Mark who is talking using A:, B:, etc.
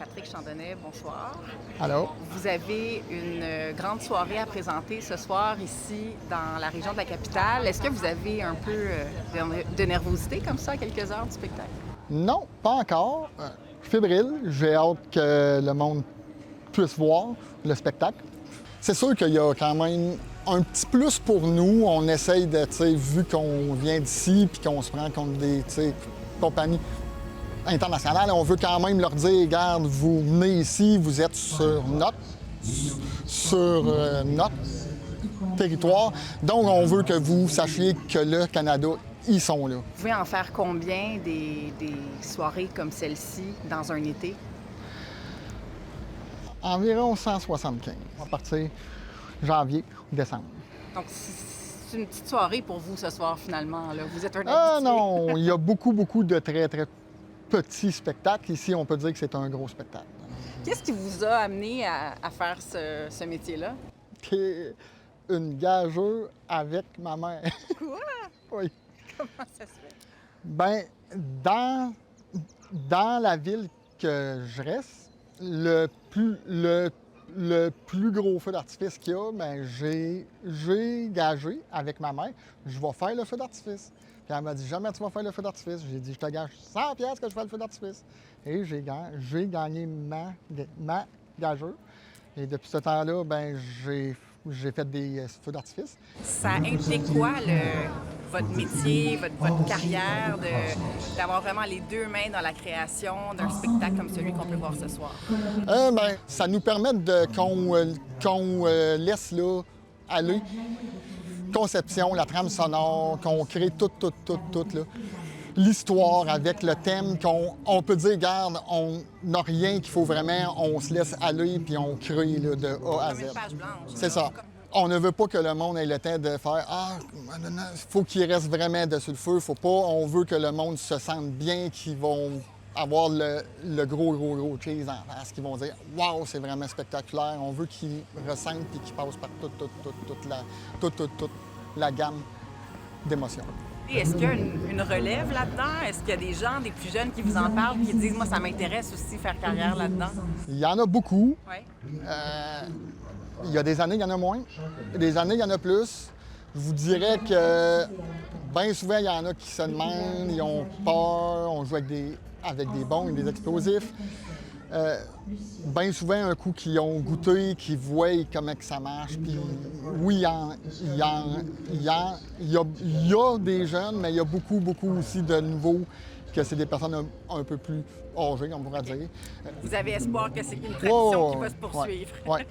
A: Patrick Chandonnet, bonsoir.
B: Alors,
A: Vous avez une grande soirée à présenter ce soir ici dans la région de la capitale. Est-ce que vous avez un peu de nervosité comme ça à quelques heures du spectacle?
B: non, pas encore. Je suis fébrile. J'ai hâte que le monde puisse voir le spectacle. C'est sûr qu'il y a quand même un petit plus pour nous. On essaye de, vu qu'on vient d'ici puis qu'on se prend contre des compagnies internationales, on veut quand même leur dire, regarde, vous venez ici, vous êtes sur notre territoire. Donc, on veut que vous sachiez que le Canada, ils sont là.
A: Vous pouvez en faire combien des soirées comme celle-ci dans un été?
B: Environ 175 à partir janvier ou décembre.
A: Donc, c'est une petite soirée pour vous ce soir, finalement. Là. Vous êtes un
B: Ah
A: habitué.
B: non, il y a beaucoup de très petits spectacles. Ici, on peut dire que c'est un gros spectacle.
A: Qu'est-ce qui vous a amené à faire ce métier-là?
B: C'est une gageure avec ma mère.
A: Quoi?
B: Oui.
A: Comment ça se fait?
B: Ben, dans la ville que je reste, le plus gros feu d'artifice qu'il y a, ben, j'ai gagé avec ma mère, je vais faire le feu d'artifice. Puis elle m'a dit, jamais tu vas faire le feu d'artifice. J'ai dit, je te gage 100 pièces que je fais le feu d'artifice. Et j'ai gagné ma gageure. Et depuis ce temps-là, ben, j'ai fait des feux d'artifice.
A: Ça implique quoi, votre métier, votre carrière, d'avoir vraiment les deux mains dans la création d'un spectacle comme celui qu'on peut voir ce soir?
B: Ben, ça nous permet qu'on laisse là, aller. Conception, la trame sonore, qu'on crée tout, là. L'histoire avec le thème, qu'on peut dire, regarde, on n'a rien qu'il faut vraiment, on se laisse aller puis on crée là, de A à
A: Comme une
B: Z.
A: page blanche.
B: C'est ça. On ne veut pas que le monde ait le temps de faire ah, il faut qu'il reste vraiment dessus le feu, faut pas. On veut que le monde se sente bien, qu'ils vont avoir le gros cheese en face, qu'ils vont dire waouh, c'est vraiment spectaculaire. On veut qu'ils ressentent et qu'ils passent par toute la gamme d'émotions.
A: Et est-ce qu'il y a une relève là-dedans? Est-ce qu'il y a des gens, des plus jeunes qui vous en parlent et qui disent moi ça m'intéresse aussi faire carrière là-dedans?
B: Il y en a beaucoup.
A: Oui.
B: Il y a des années, il y en a moins. Des années, il y en a plus. Je vous dirais que bien souvent, il y en a qui se demandent, ils ont peur, on joue avec des bombes, des explosifs. Bien souvent, un coup qu'ils ont goûté, qu'ils voient comment que ça marche. Puis oui, il y a des jeunes, mais il y a beaucoup aussi de nouveaux, que c'est des personnes un peu plus âgées, on pourrait dire.
A: Vous avez espoir que c'est une tradition qui va se poursuivre?
B: Ouais.